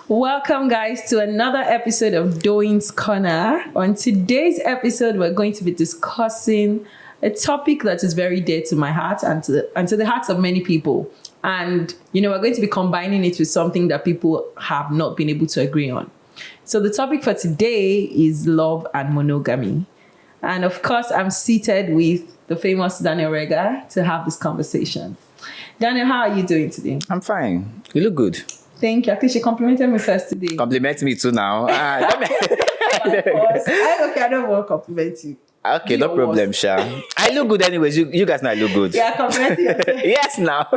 Welcome, guys, to another episode of Doing's Corner. On today's episode, we're going to be discussing a topic that is very dear to my heart and to the hearts of many people. And, we're going to be combining it with something that people have not been able to agree on. So the topic for today is love and monogamy. And of course, I'm seated with the famous Daniel Rega to have this conversation. Daniel, how are you doing today? I'm fine. You look good. Thank you. I think she complimented me first today. Compliment me too now. I don't want to compliment you. Okay, no problem, Sha. I look good anyways. You guys know I look good. Yeah, compliment you. Yes, now.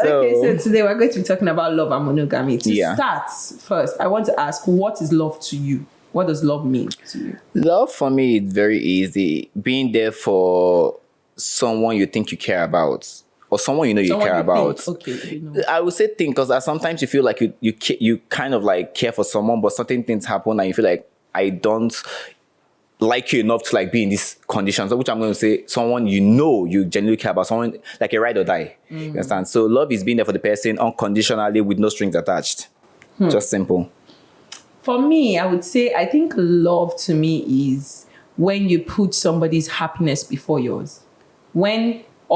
So today we're going to be talking about love and monogamy. To start first, I want to ask, what is love to you? What does love mean to you? Love for me is very easy. Being there for someone you think you care about. Or someone you care about. Okay, I would say think because sometimes you feel like you kind of like care for someone, but certain things happen and you feel like I don't like you enough to like be in these conditions. Which I'm going to say someone you genuinely care about, someone like a ride or die. You understand? So love is being there for the person unconditionally with no strings attached. Just simple. For me, I would say I think love to me is when you put somebody's happiness before yours.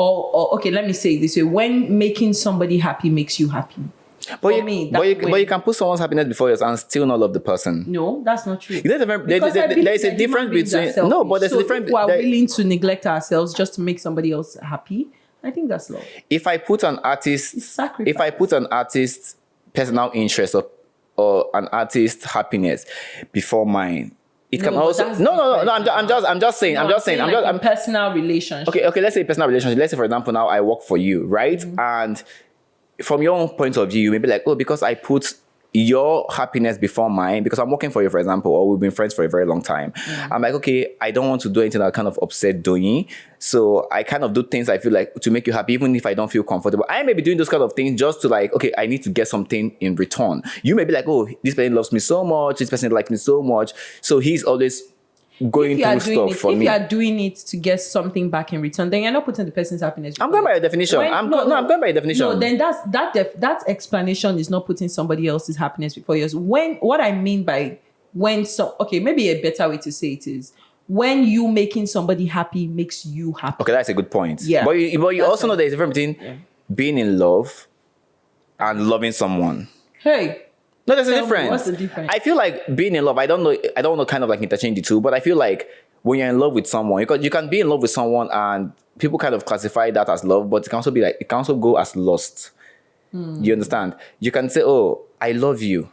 Okay, let me say it this way. When making somebody happy makes you happy. But you can put someone's happiness before yours and still not love the person. No, that's not true. There is a difference between... No, but there's a difference... If we are willing to neglect ourselves just to make somebody else happy, I think that's love. If I put an artist's personal interest or an artist's happiness before mine, it can also I'm just saying personal relationship. Okay, let's say personal relationship. Let's say, for example, now I work for you, right? And from your own point of view, you may be like, oh, because I put your happiness before mine, because I'm working for you, for example, or we've been friends for a very long time. I'm like, okay, I don't want to do anything that kind of upset doing. So I kind of do things I feel like to make you happy, even if I don't feel comfortable. I may be doing those kind of things just to like, okay, I need to get something in return. You may be like, oh, this person loves me so much. This person likes me so much. So he's always going through stuff for me. If you are doing it to get something back in return, then you're not putting the person's happiness. I'm going by your definition. I'm going by your definition. No, then that explanation is not putting somebody else's happiness before yours. What I mean by maybe a better way to say it is when you making somebody happy makes you happy. Okay, that's a good point. Yeah. But you also know there's a difference between being in love and loving someone. Hey. No, there's a difference. What's the difference? I feel like being in love, I don't want to kind of like interchange the two, but I feel like when you're in love with someone, because you can be in love with someone and people kind of classify that as love, but it can also go as lust. You understand? You can say, oh, I love you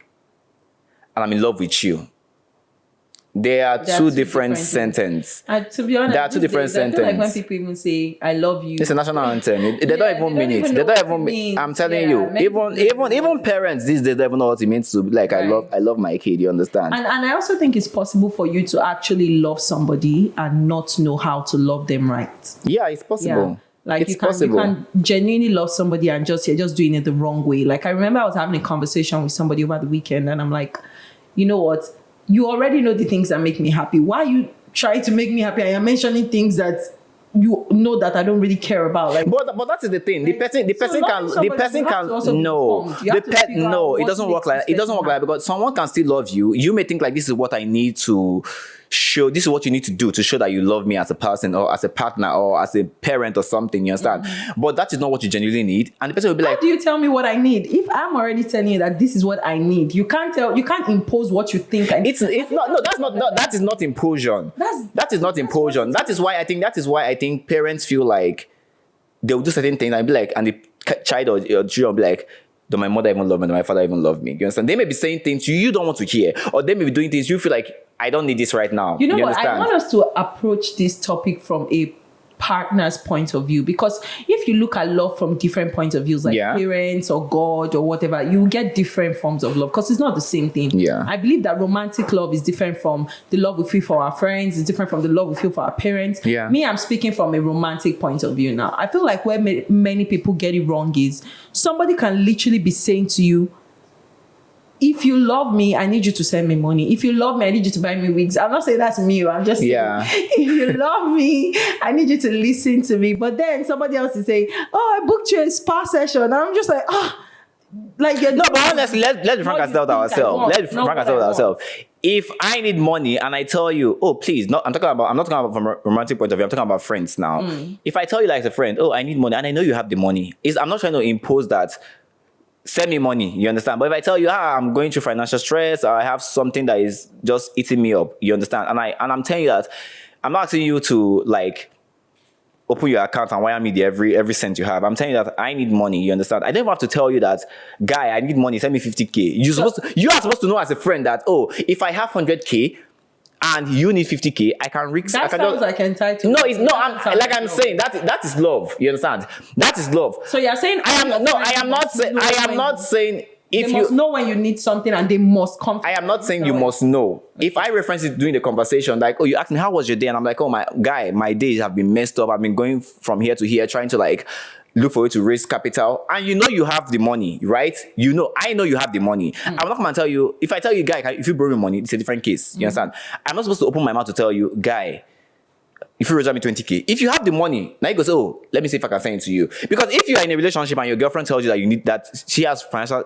and I'm in love with you. There are two different sentences. To be honest, there are two different sentences. I feel like when people even say "I love you," it's a national anthem. They don't even mean it. They don't even mean. I'm telling you, even parents these days don't even know what it means to be like. Right. I love my kid. You understand? And I also think it's possible for you to actually love somebody and not know how to love them right. Yeah, it's possible. Yeah. Like you can genuinely love somebody and you're just doing it the wrong way. Like I remember I was having a conversation with somebody over the weekend, and I'm like, you know what? You already know the things that make me happy. Why are you trying to make me happy? I am mentioning things that you know that I don't really care about. Like, but that is the thing. The person can no. It doesn't work like that. It doesn't work like that because someone can still love you. You may think like this is what I need to show. This is what you need to do to show that you love me as a person or as a partner or as a parent or something. You understand? But that is not what you genuinely need. And the person will be like, how do you tell me what I need? If I'm already telling you that this is what I need, you can't impose what you think I need. That is not imposition. That is not imposition. That is why I think parents feel like they'll do certain things and be like, and the child or children will be like, do my mother even love me? Do my father even love me? You understand? They may be saying things you don't want to hear, or they may be doing things you feel like, I don't need this right now. You know what? I want us to approach this topic from a partner's point of view, because if you look at love from different points of views, like parents or God or whatever, you get different forms of love because it's not the same thing. I believe that romantic love is different from the love we feel for our friends. It's different from the love we feel for our parents. Me, I'm speaking from a romantic point of view now. I feel like where many people get it wrong is somebody can literally be saying to you, if you love me, I need you to send me money. If you love me, I need you to buy me wigs. I'm not saying that's me. I'm just saying, if you love me, I need you to listen to me. But then somebody else is saying, oh, I booked you a spa session. And I'm just like, Like No, but honestly, let's be frank ourselves. Let's be frank ourselves. If I need money and I tell you, oh please, I'm not talking about from a romantic point of view. I'm talking about friends now. If I tell you like a friend, oh I need money, and I know you have the money, I'm not trying to impose that. Send me money, you understand? But if I tell you, I'm going through financial stress, or I have something that is just eating me up, you understand? And I'm telling you that I'm not asking you to like open your account and wire me every cent you have. I'm telling you that I need money, you understand? I don't have to tell you that, guy, I need money, send me 50K. You are supposed to know as a friend that, oh, if I have 100K and you need 50K, I can risk. That sounds like entitlement. No, it's not. I'm saying that is love. You understand? That is love. So you're saying I am not saying if they must know when you need something and they must come. I am not saying you must know. If I reference it during the conversation, like, oh, you asked me how was your day, and I'm like, oh my days have been messed up. I've been going from here to here trying to like look for you to raise capital, and you have the money, right? I know you have the money. I'm not going to tell you, if I tell you, guy, if you borrow me money, it's a different case. You understand? I'm not supposed to open my mouth to tell you, guy, if you raise me 20K, if you have the money, now you go say, oh, let me see if I can send it to you. Because if you are in a relationship and your girlfriend tells you that you need that, she has financial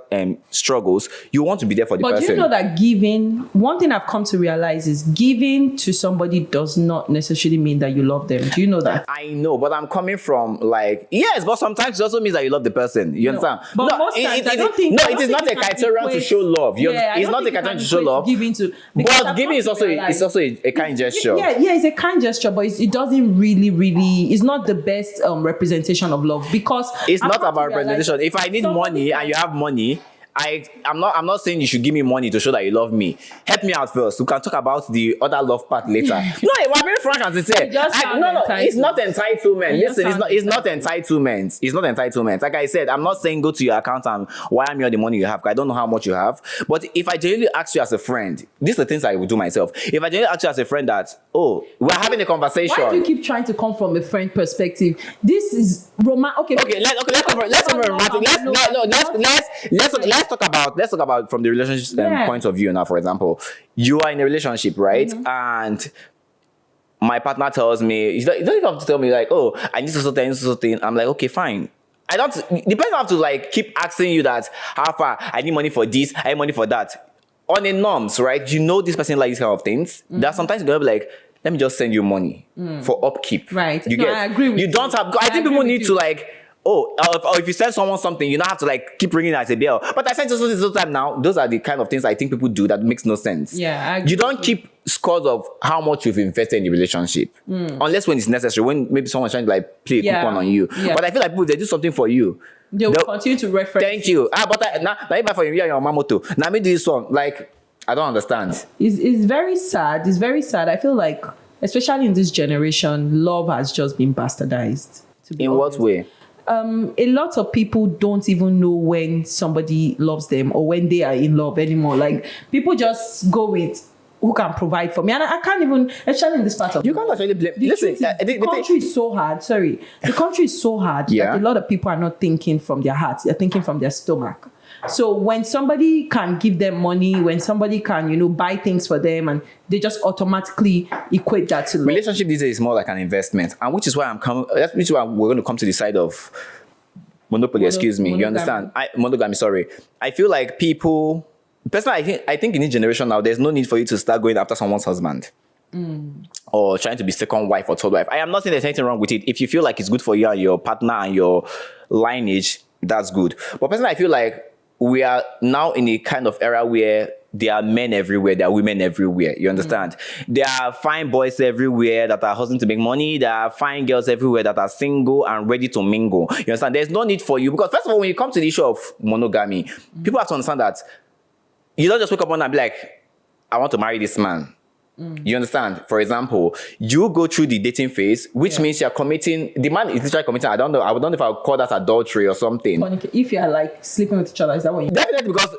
struggles, you want to be there for the person. But do you know that giving, one thing I've come to realize is giving to somebody does not necessarily mean that you love them. Do you know that? I know, but I'm coming from like, yes, but sometimes it also means that you love the person. You understand? But most times, I don't think it is not a criterion to show love. It's not a criterion to show love. But giving is also a kind gesture. Yeah, it's a kind gesture, but it doesn't really, it's not the best representation of love, because it's not about representation. If I need money and you have money, I'm not saying you should give me money to show that you love me. Help me out first. We can talk about the other love part later. No, we're very frank and sincere. It's not entitlement. Listen, it's not entitlement. It's not entitlement. Like I said, I'm not saying go to your account and wire me all the money you have, because I don't know how much you have. But if I genuinely ask you as a friend, these are the things I would do myself. If I genuinely ask you as a friend that, oh, we're having a conversation. Why do you keep trying to come from a friend perspective? This is romantic. Let's talk about from the relationship point of view now. For example, you are in a relationship, right? And my partner tells me, you don't even have to tell me like, oh, I need to thing. I'm like, okay, fine. The person have to like keep asking you that, how far? I need money for this, I need money for that. On a norms, right? This person likes these kind of things. That sometimes you're gonna be like, let me just send you money for upkeep. Right. I agree with you. Don't have. I think people need to like, or if you send someone something, you don't have to like keep ringing as a bell. But I sent you something this time now. Those are the kind of things I think people do that makes no sense. Yeah, I agree. You don't keep scores of how much you've invested in the relationship, unless when it's necessary. When maybe someone's trying to like play a coupon on you. Yeah. But I feel like people, if they do something for you, they'll continue to reference. Thank you. But now even for you and your mama too. Now me do this one. Like, I don't understand. It's very sad. It's very sad. I feel like, especially in this generation, love has just been bastardized. In what way? A lot of people don't even know when somebody loves them or when they are in love anymore. Like, people just go with who can provide for me. And I can't even, especially in this part of you can't actually blame. Listen, the country is so hard. Sorry. The country is so hard that a lot of people are not thinking from their hearts. They're thinking from their stomach. So when somebody can give them money, when somebody can, buy things for them, and they just automatically equate that to love. Relationship these days is more like an investment, and which is why we're going to come to the side of monopoly. Excuse me. You understand? Monogamy. Sorry. I feel like people. Personally, I think in this generation now, there's no need for you to start going after someone's husband. Or trying to be second wife or third wife. I am not saying there's anything wrong with it. If you feel like it's good for you and your partner and your lineage, that's good. But personally, I feel like we are now in a kind of era where there are men everywhere, there are women everywhere. You understand? There are fine boys everywhere that are hustling to make money. There are fine girls everywhere that are single and ready to mingle. You understand? There's no need for you. Because first of all, when you come to the issue of monogamy, people have to understand that you don't just wake up one and be like, I want to marry this man. You understand? For example, you go through the dating phase, which means you're committing, the man is literally committing, I don't know if I would call that adultery or something. If you're like sleeping with each other, is that what you mean? Definitely, because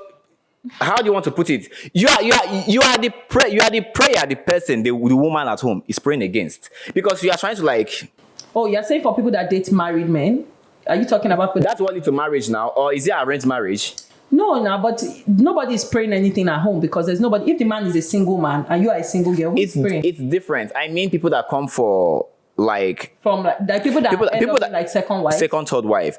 how do you want to put it? You are the prayer the person, the woman at home is praying against. Because you are trying to like... Oh, you're saying for people that date married men? Are you talking about... That's what leads to marriage now, or is it arranged marriage? No, but nobody is praying anything at home, because there's nobody. If the man is a single man and you are a single girl, who's praying? It's different. I mean, people that come for like from like people that end up like second wife, second, third wife.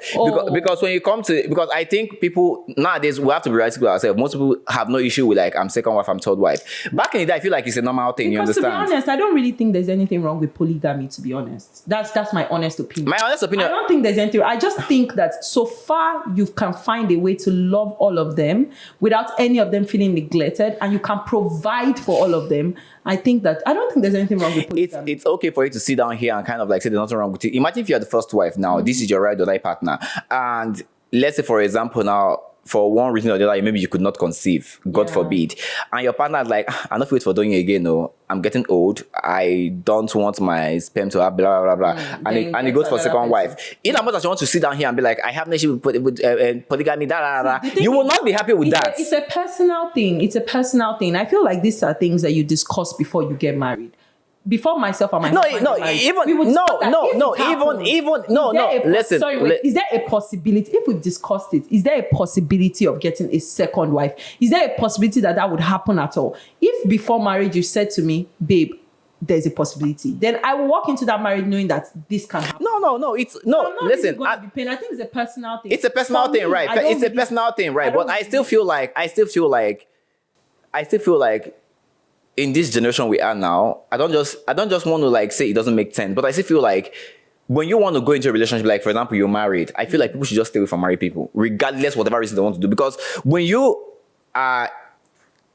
Because when you come to, because I think people nowadays, we have to be realistic with ourselves. Most people have no issue with like I'm second wife, I'm third wife. Back in the day, I feel like it's a normal thing. Because you understand? to be honest, I don't really think there's anything wrong with polygamy. To be honest, that's my honest opinion. My honest opinion. I don't think there's anything. I just think that so far you can find a way to love all of them without any of them feeling neglected, and you can provide for all of them. I think that I don't think there's anything wrong with polygamy. It's okay for you to sit down here and kind of like say there's nothing wrong with it. Imagine if you're the first wife now, this is your ride or die partner. And let's say, for example, now, for one reason or the other, maybe you could not conceive, God forbid. And your partner is like, I'm not wait for doing it again. No, I'm getting old. I don't want my sperm to have blah, blah, blah, blah. And it goes for second wife. In as much as you want to sit down here and be like, I have no issue with polygamy, you will not be happy with that. It's a personal thing. It's a personal thing. I feel like these are things that you discuss before you get married. Before myself and my husband, listen. Sorry, is there a possibility? If we've discussed it, is there a possibility of getting a second wife? Is there a possibility that would happen at all? If before marriage you said to me, babe, there's a possibility, then I will walk into that marriage knowing that this can happen. No. Listen, I think it's a personal thing. It's a personal thing, right? It's a personal thing, right? But I still feel like in this generation we are now, I don't just want to like say it doesn't make sense, but I still feel like when you want to go into a relationship, like for example, you're married, I feel like people should just stay away from married people, regardless whatever reason they want to do. Because when you are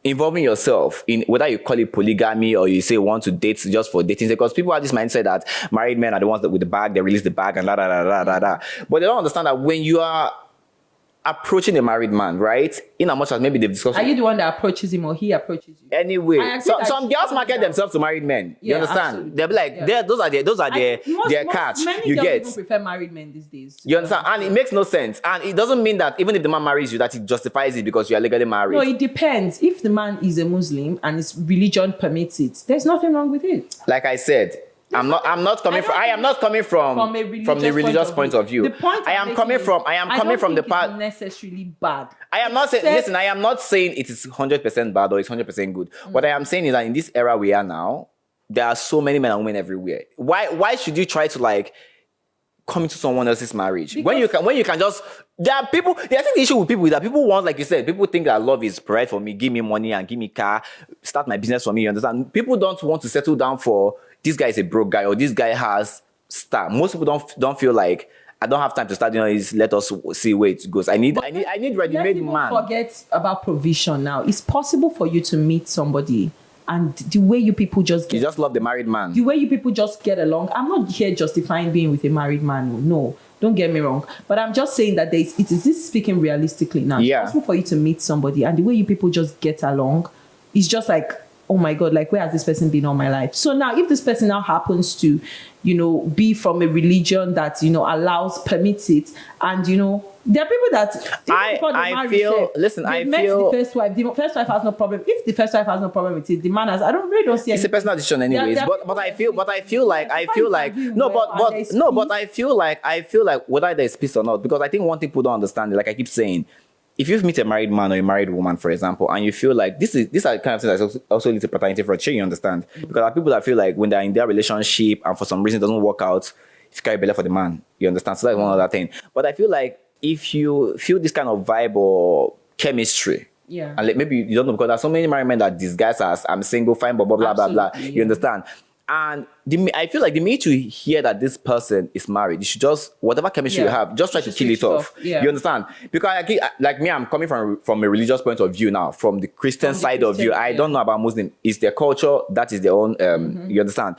involving yourself in whether you call it polygamy or you say want to date just for dating, because people have this mindset that married men are the ones that with the bag, they release the bag and la la la la la la. But they don't understand that when you are approaching a married man, right? In as much as maybe they've discussed. Are you the one that approaches him or he approaches you? Anyway, some girls market themselves to married men. You understand? Absolutely. They'll be like, those are their catch. Many you girls get. even prefer married men these days. You understand? And it makes no sense. And it doesn't mean that even if the man marries you, that it justifies it because you are legally married. No, it depends. If the man is a Muslim and his religion permits it, there's nothing wrong with it. Like I said, I am not coming from the religious point of view. I am coming from the part necessarily bad. I am not saying, listen, I am not saying it is 100% bad or it's 100% good. What I am saying is that in this era we are now, there are so many men and women everywhere. Why should you try to like come into someone else's marriage when you can just, there are people, I think the issue with people is that people want, like you said, people think that love is provide for me, give me money and give me car, start my business for me, you understand? People don't want to settle down for this guy is a broke guy or this guy has stuff. Most people don't feel like I don't have time to start doing this. Let us see where it goes. I need ready-made man. Forget about provision now. It's possible for you to meet somebody and the way you people just get, you just love the married man. The way you people just get along. I'm not here justifying being with a married man. No, don't get me wrong. But I'm just saying that it is this speaking realistically now. Yeah. It's possible for you to meet somebody and the way you people just get along is just like, oh my God, like where has this person been all my life? So now if this person now happens to, be from a religion that, allows, permits it, and, there are people that the first wife. The first wife has no problem. If the first wife has no problem with it, the man has. I don't see. It's a personal decision, anyways. But I feel like whether there's peace or not, because I think one thing people don't understand, like I keep saying, if you meet a married man or a married woman, for example, and you feel like these are kind of things that also lead to paternity fraud, you understand? Because there are people that feel like when they're in their relationship and for some reason it doesn't work out, if you carry belly for the man, you understand? So that's one other thing. But I feel like if you feel this kind of vibe or chemistry, and like maybe you don't know, because there's so many married men that disguise as I'm single, fine, blah, blah, blah, blah, blah. You understand? And I feel like the minute you hear that this person is married, you should just, whatever chemistry you have, just try to kill it off. Yeah. You understand? Because like me, I'm coming from a religious point of view now, from the Christian side of view. I don't know about Muslim. It's their culture. That is their own, you understand?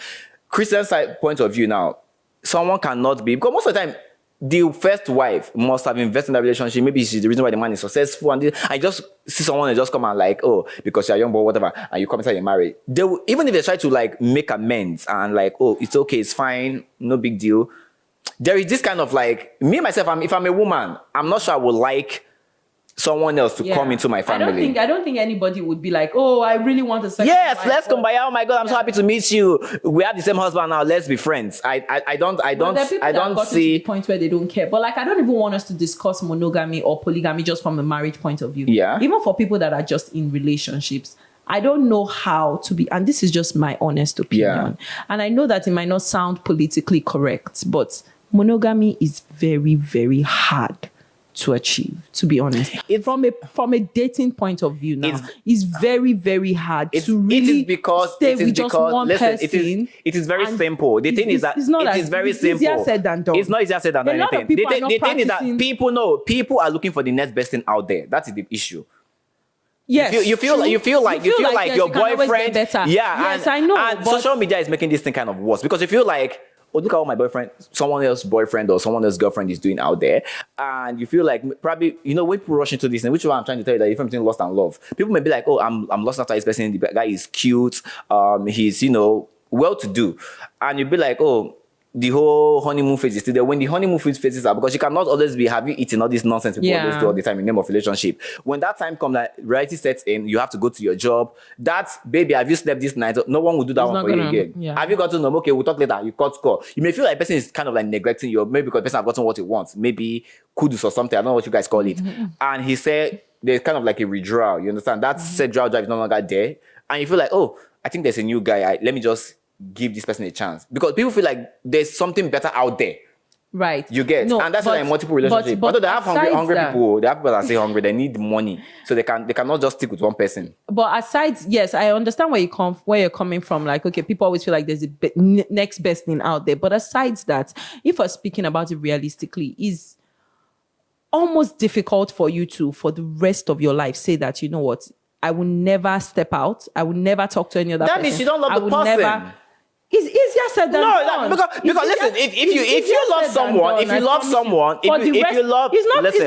Christian side point of view now, someone cannot be, because most of the time, the first wife must have invested in that relationship. Maybe she's the reason why the man is successful. And I just see someone and just come and like, oh, because you're young boy, whatever, and you come inside, you're married. They will, even if they try to like make amends and like, oh, it's okay, it's fine, no big deal. There is this kind of like, me myself, if I'm a woman, I'm not sure I would like someone else to come into my family. I don't think anybody would be like, oh, I really want a second Yes, wife. let's come by. Oh my God, I'm so happy to meet you. We have the same husband now. Let's be friends. I don't see the point where they don't care. But like, I don't even want us to discuss monogamy or polygamy just from a marriage point of view. Yeah. Even for people that are just in relationships, I don't know how to be, and this is just my honest opinion. And I know that it might not sound politically correct, but monogamy is very, very hard to achieve, to be honest. From a dating point of view now, it's very, very hard to really stay with just one person. It is very simple. The thing is that it is very simple. It's easier said than done. It's not easier said than done. The thing is that people are looking for the next best thing out there. That is the issue. Yes, you feel like yes, your boyfriend. Yes, I know. And social media is making this thing kind of worse because you feel like, oh, look at what my boyfriend, someone else's boyfriend or someone else's girlfriend is doing out there. And you feel like probably, when people rush into this, and which is why I'm trying to tell you that the difference between lost and love. People may be like, oh, I'm lost after this person. The guy is cute. He's, well-to-do. And you'll be like, oh, the whole honeymoon phase is still there. When the honeymoon phases are, because you cannot always be, have you eaten all this nonsense people always do all the time in the name of relationship. When that time comes, that reality sets in, you have to go to your job. That's, baby, have you slept this night? No one will do that one for you again. Yeah. Have you gotten them? Okay, we'll talk later. You cut score. You may feel like the person is kind of like neglecting you, maybe because the person has gotten what he wants. Maybe kudus or something. I don't know what you guys call it. And he said there's kind of like a withdrawal. You understand? That sexual drive is no longer there. And you feel like, oh, I think there's a new guy. Let me just give this person a chance, because people feel like there's something better out there. Right. You get, and that's why in multiple relationships. But they have hungry people. They have people that say hungry. They need money, so they cannot just stick with one person. But aside, yes, I understand where you're coming from. Like, okay, people always feel like there's a next best thing out there. But aside that, if we're speaking about it realistically, is almost difficult for you to, for the rest of your life, say that, you know what, I will never step out. I will never talk to any other person. That means you don't love the person. It's easier said than done. Because listen, if you love someone, it's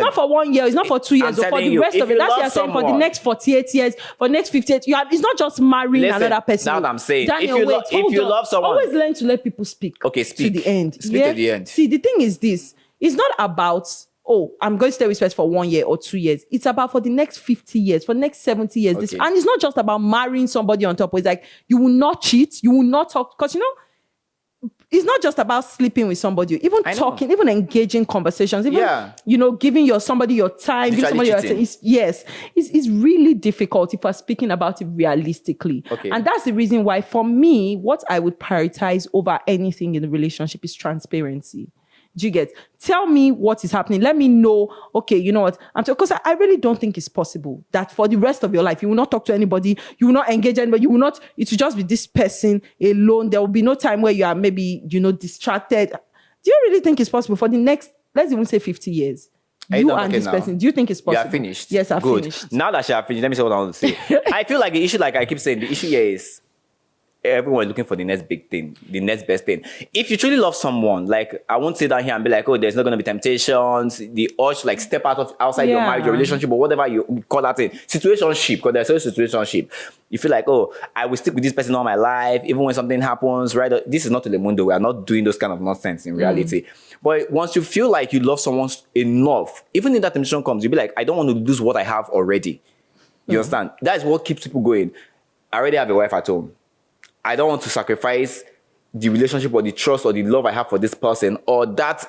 not for 1 year, it's not for 2 years, or for the rest of it. That's what you're saying, for the next 48 years, for the next 58 years. It's not just marrying another person. That's what I'm saying. Daniel, if you love someone, always learn to let people speak. Okay, speak to the end. Speak to the end. See, the thing is this: it's not about, oh, I'm going to stay with this person for 1 year or 2 years. It's about for the next 50 years, for the next 70 years. Okay. And it's not just about marrying somebody on top. It's like, you will not cheat, you will not talk. Because, it's not just about sleeping with somebody. Even talking, even engaging conversations, even, giving somebody your time, giving somebody your time. It's really difficult if we're speaking about it realistically. Okay. And that's the reason why, for me, what I would prioritize over anything in a relationship is transparency. Do you get? Tell me what is happening. Let me know, okay, you know what? Because I really don't think it's possible that for the rest of your life, you will not talk to anybody, you will not engage anybody, it will just be this person alone. There will be no time where you are maybe, distracted. Do you really think it's possible for the next, let's even say 50 years? You and this person, do you think it's possible? You are finished. Yes, I've finished. Now that you are finished, let me say what I want to say. I feel like the issue, like I keep saying, the issue here is everyone looking for the next big thing, the next best thing. If you truly love someone, like, I won't sit down here and be like, oh, there's not going to be temptations, the urge to like step outside your marriage, your relationship, or whatever you call that thing. Situationship, because there's always situationship. You feel like, oh, I will stick with this person all my life, even when something happens, right? This is not Telemundo. We are not doing those kind of nonsense in reality. But once you feel like you love someone enough, even if that temptation comes, you'll be like, I don't want to lose what I have already. You understand? That is what keeps people going. I already have a wife at home. I don't want to sacrifice the relationship or the trust or the love I have for this person, or that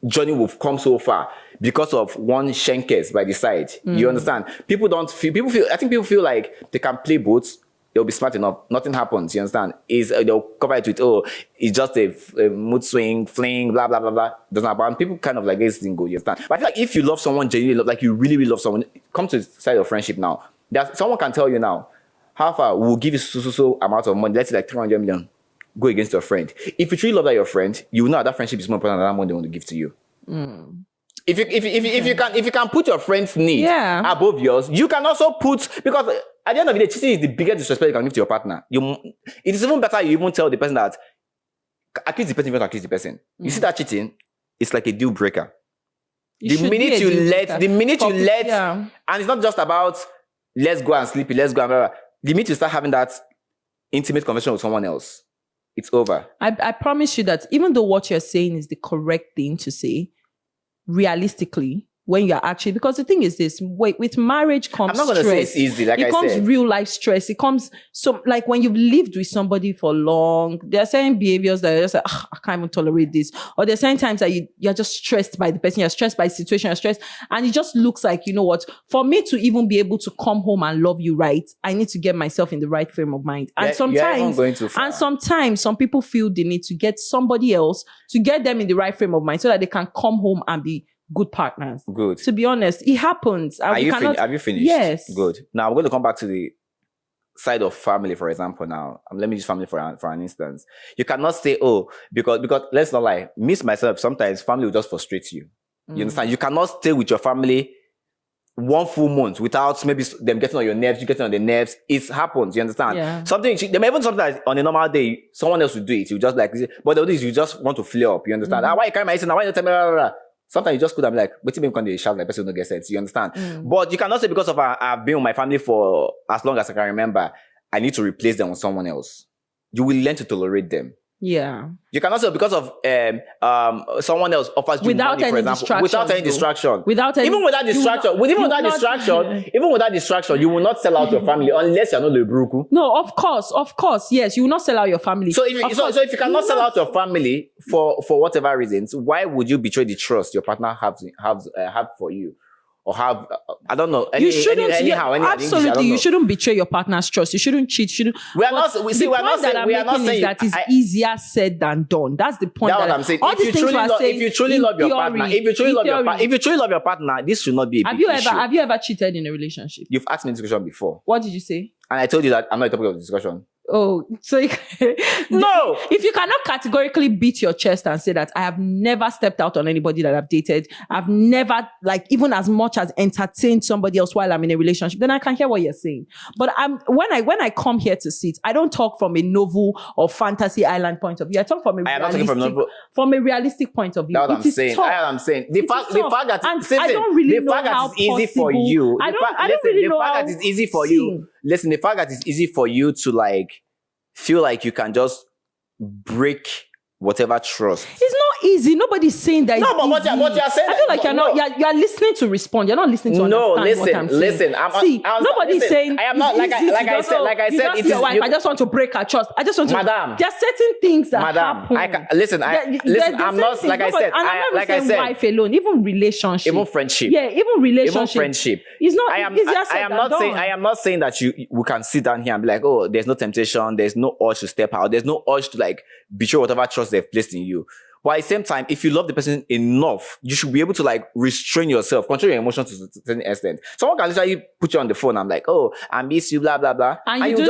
journey will come so far because of one shankers by the side. You understand? I think people feel like they can play both. They'll be smart enough. Nothing happens. You understand? They'll cover it with, oh, it's just a mood swing, fling, blah, blah, blah, blah. Doesn't happen. And people kind of like, this thing go, you understand? But I feel like if you love someone, genuinely love, like you really, really love someone, come to the side of friendship now. Someone can tell you now, how far we'll give you so amount of money, let's say like 300 million, go against your friend. If you truly love your friend, you know that friendship is more important than that money they want to give to you. If you can put your friend's need above yours, you can also put, because at the end of the day, cheating is the biggest disrespect you can give to your partner. It is even better you even tell the person that accuse the person, you don't accuse the person. You see that cheating, it's like a deal breaker. The minute you let, and it's not just about let's go and sleep, let's go and blah, blah. The minute you start having that intimate conversation with someone else, it's over. I promise you that even though what you're saying is the correct thing to say, realistically, when you're actually, because the thing is this, wait, with marriage comes I'm not going to say it's easy, like I said. It comes real life stress. It comes, so like when you've lived with somebody for long, there are certain behaviors that are just like, I can't even tolerate this. Or there's certain times that you're just stressed by the person, you're stressed by the situation, you're stressed. And it just looks like, you know what, for me to even be able to come home and love you right, I need to get myself in the right frame of mind. And sometimes some people feel the need to get somebody else to get them in the right frame of mind so that they can come home and be good partners. Good. To be honest, it happens. Have you finished? Yes. Good. Now we're going to come back to the side of family, for example. Now, let me use family for an instance. You cannot say, oh, because let's not lie. Me myself, sometimes family will just frustrate you. You understand? You cannot stay with your family one full month without maybe them getting on your nerves, you getting on their nerves. It happens, you understand? Yeah. There may even something that on a normal day, someone else will do it. You just like, but the other is you just want to flare up, you understand? Why you carry my now? Why you tell me, blah, blah, blah. Sometimes you just could have like, wait till me when they shout like person don't get sense, you understand? But you cannot say because of I've been with my family for as long as I can remember, I need to replace them with someone else. You will learn to tolerate them. Yeah. You cannot say because of someone else offers you money, for example, without any distraction. Even without distraction, you will not sell out your family unless you're not the bruku. No, of course, yes, you will not sell out your family. So if you cannot sell out your family for whatever reasons, why would you betray the trust your partner have for you? Or have, I don't know. You shouldn't betray your partner's trust. You shouldn't cheat. We are not saying that is easier said than done. That's the point. That's what I'm saying. If you truly love your partner, this should not be a big issue. Have you ever cheated in a relationship? You've asked me this question before. What did you say? And I told you that I'm not a topic of discussion. Oh, so no. If you cannot categorically beat your chest and say that I have never stepped out on anybody that I've dated, I've never like even as much as entertained somebody else while I'm in a relationship, then I can hear what you're saying. But when I come here to sit, I don't talk from a novel or fantasy island point of view. I talk from a realistic point of view. That's what I'm saying. The fact that it's easy for you. Listen, the fact that it's easy for you to like feel like you can just break whatever trust. It's not easy. Nobody's saying that. No, but what you're saying. I feel like you're listening to respond. You're not listening to understand what I'm saying. Nobody's saying. I am not like I said. It is your wife. I just want to break her trust. I just want to. Madam, there are certain things that happen. I'm not like I said. Like I said, wife alone, even relationship, even friendship. Yeah, even relationship. It's not. I am not saying that we can sit down here and be like, oh, there's no temptation, there's no urge to step out, there's no urge to like betray whatever trust they've placed in you. But at the same time, if you love the person enough, you should be able to like restrain yourself, control your emotions to a certain extent. Someone can literally put you on the phone. I'm like, oh, I miss you, blah, blah, blah. And you do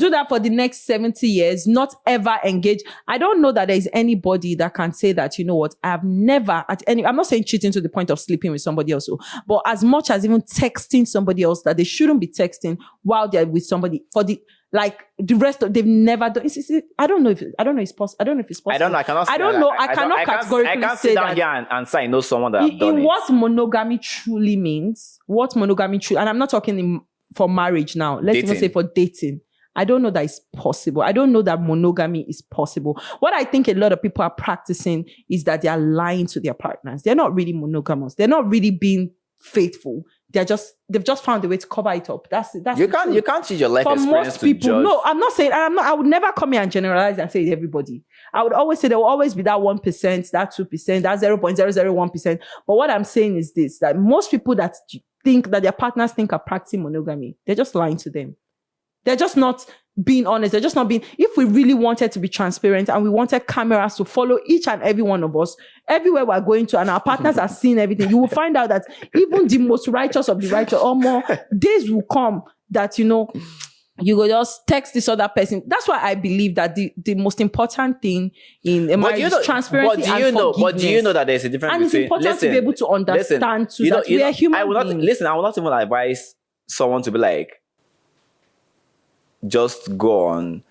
that for the next 70 years, not ever engage. I don't know that there is anybody that can say that, you know what, I'm not saying cheating to the point of sleeping with somebody else, but as much as even texting somebody else that they shouldn't be texting while they're with somebody for the, like the rest of they've never done. I don't know if it's possible. I cannot categorically say that. I can't sit down here and say I know someone that have done it. What monogamy truly means, and I'm not talking for marriage now. Let's even say for dating. I don't know that it's possible. I don't know that monogamy is possible. What I think a lot of people are practicing is that they are lying to their partners. They're not really monogamous. They're not really being faithful. They've just found a way to cover it up. That's you can't choose your life experience most people, to judge. No, I'm not saying I would never come here and generalize and say it everybody. I would always say there will always be that 1%, that 2%, that 0.001%. But what I'm saying is this, that most people that think that their partners think are practicing monogamy, they're just lying to them. They're just not being honest. They're just not being, if we really wanted to be transparent and we wanted cameras to follow each and every one of us, everywhere we're going to, and our partners are seeing everything, you will find out that even the most righteous of the righteous, or more days will come that, you will just text this other person. That's why I believe that the most important thing in a marriage is transparency and forgiveness. But do you know that there's a difference between... And it's important to be able to understand that we are human beings. I will not even advise someone to be like, just go on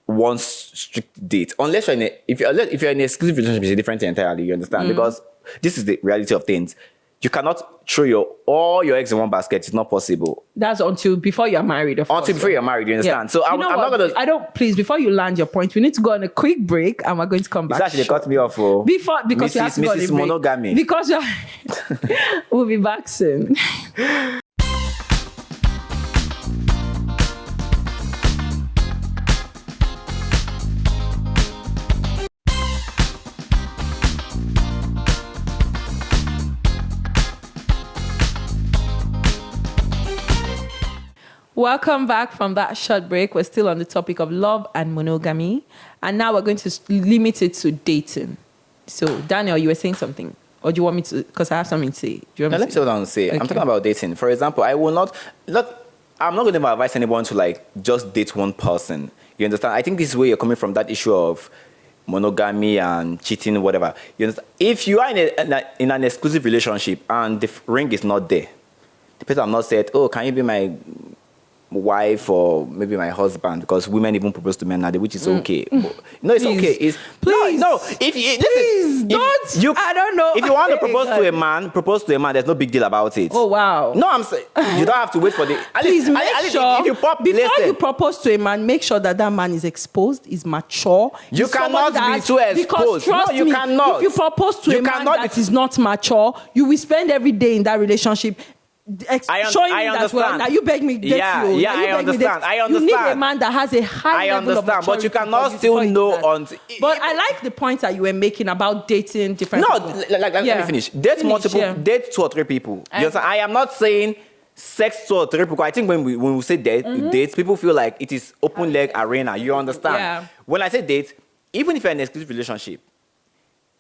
one strict date, unless if you're in an exclusive relationship, it's a different thing entirely. You understand? Because this is the reality of things. You cannot throw all your eggs in one basket. It's not possible. That's until before you're married. Until before you're married, you understand? So I'm not going to... Please, before you land your point, we need to go on a quick break and we're going to come back. It's actually cut me off. Because you have to go on a break. Monogamy. Because we'll be back soon. Welcome back from that short break. We're still on the topic of love and monogamy. And now we're going to limit it to dating. So, Daniel, you were saying something. Or do you want me to? Because I have something to say. Do you want me to say what I want to say? Okay. I'm talking about dating. For example, I'm not going to advise anyone to just date one person. You understand? I think this is where you're coming from, that issue of monogamy and cheating, whatever. You understand? If you are in an exclusive relationship and the ring is not there, the person have not said, oh, can you be my wife or maybe my husband, because women even propose to men now, which is okay. But, no, it's okay. Please. No. I don't know. If you want to propose to a man, propose to a man. There's no big deal about it. Oh wow. No, I'm saying you don't have to wait for the. Please make sure if you propose to a man, make sure that man is exposed, is mature. You cannot be too exposed. No, you cannot. If you propose to a man that is not mature, you will spend every day in that relationship. I understand. Now you beg me. I understand. You need a man that has a high level of maturity. But you cannot still know until. But I like the point that you were making about dating different. No, let me finish. Date 2 or 3 people. I am not saying sex 2 or 3 people. I think when we say dates, people feel like it is open leg arena. You understand? Yeah. When I say date, even if you're in an exclusive relationship,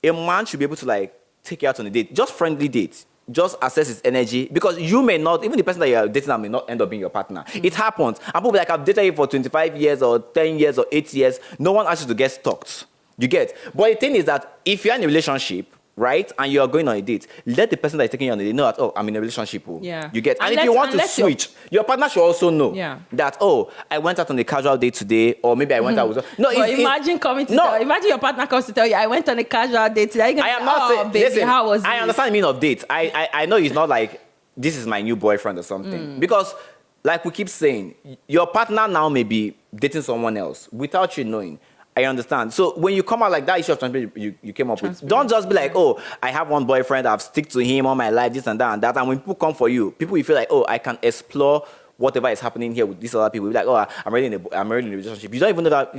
a man should be able to take you out on a date, just friendly date. Just assess his energy, because you may not, even the person that you're dating may not end up being your partner. It happens. And people I've dated you for 25 years or 10 years or 8 years. No one asks you to get stalked. You get? But the thing is that if you're in a relationship, right, and you're going on a date, let the person that is taking you on a date know that, I'm in a relationship. Yeah. You get? And if you want to switch, your partner should also know that, I went out on a casual date today, or maybe I went out with... No, imagine your partner comes to tell you, I went on a casual date today. I am not saying... Baby, listen, how was I understand the meaning of date. I know it's not like, this is my new boyfriend or something. Because, like we keep saying, your partner now may be dating someone else without you knowing. I understand. So when you come out like that issue of transparency you came up with, don't just be like, I have one boyfriend, I've stick to him all my life, this and that and that. And when people come for you, people will feel like, I can explore whatever is happening here with these other people. You'll be like, I'm already in a relationship. You don't even know that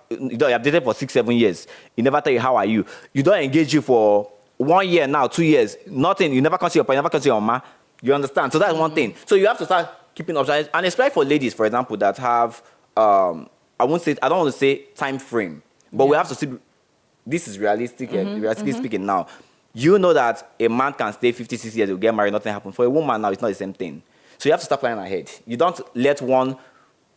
you have dated for 6-7 years. You never tell you how are you. You don't engage you for 1 year now, 2 years, nothing. You never consider your partner, never consider your ma. You understand? So that's one thing. So you have to start keeping options. And especially for ladies, for example, that have I don't want to say time frame, but we have to see, this is realistic, realistically speaking now. You know that a man can stay 56 years, he'll get married, nothing happens. For a woman now, it's not the same thing. So you have to start planning ahead. You don't let one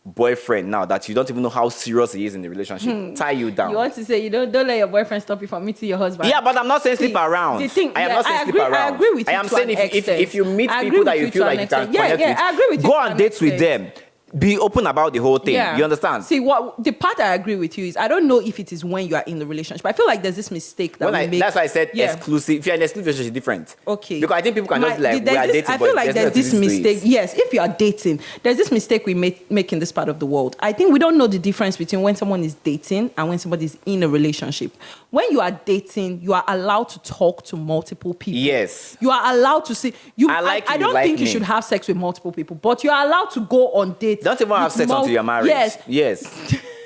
boyfriend now that you don't even know how serious he is in the relationship tie you down. You want to say you don't let your boyfriend stop you from meeting your husband. Yeah, but I'm not saying sleep around. I am not saying sleep around. I agree with you. I am saying if you meet people that you feel like you can connect with, I agree with you. Go on dates with them. Be open about the whole thing. Yeah. You understand? See, what the part I agree with you is, I don't know if it is when you are in the relationship. I feel like there's this mistake that we make. That's why I said exclusive. If you're in an exclusive relationship, it's different. Okay. Because I think people can just we are dating. I feel like there's this mistake. Yes, if you are dating, there's this mistake we make in this part of the world. I think we don't know the difference between when someone is dating and when somebody is in a relationship. When you are dating, you are allowed to talk to multiple people. Yes. You are allowed to see. I don't think you should have sex with multiple people, but you are allowed to go on dates. Don't even have sex until you're married. Yes.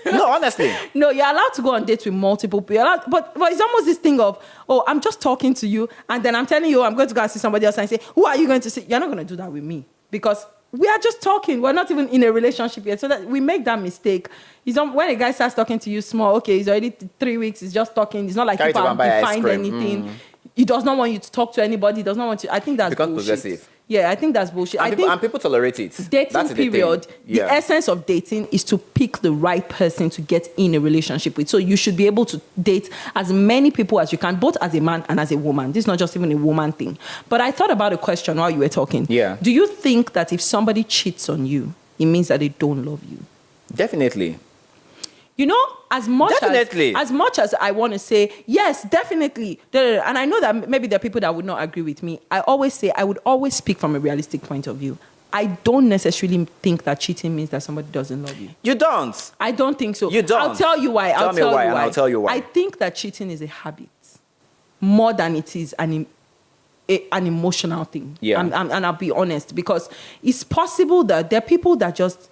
No, honestly. No, you're allowed to go on dates with multiple people. But it's almost this thing of, I'm just talking to you, and then I'm telling you, I'm going to go and see somebody else and say, who are you going to see? You're not going to do that with me, because we are just talking. We're not even in a relationship yet. So that we make that mistake. When a guy starts talking to you small, he's already 3 weeks, he's just talking. It's not like people have defined anything. He does not want you to talk to anybody. He does not want you. I think that's bullshit. Possessive. Yeah, I think that's bullshit. And people tolerate it. Dating period, the essence of dating is to pick the right person to get in a relationship with. So you should be able to date as many people as you can, both as a man and as a woman. This is not just even a woman thing. But I thought about a question while you were talking. Yeah. Do you think that if somebody cheats on you, it means that they don't love you? Definitely. You know, as much Definitely. as I want to say, yes, definitely. And I know that maybe there are people that would not agree with me. I would always speak from a realistic point of view. I don't necessarily think that cheating means that somebody doesn't love you. You don't. I don't think so. You don't. I'll tell you why. Tell me why, and I'll tell you why. I think that cheating is a habit more than it is an emotional thing. Yeah. And I'll be honest, because it's possible that there are people that just,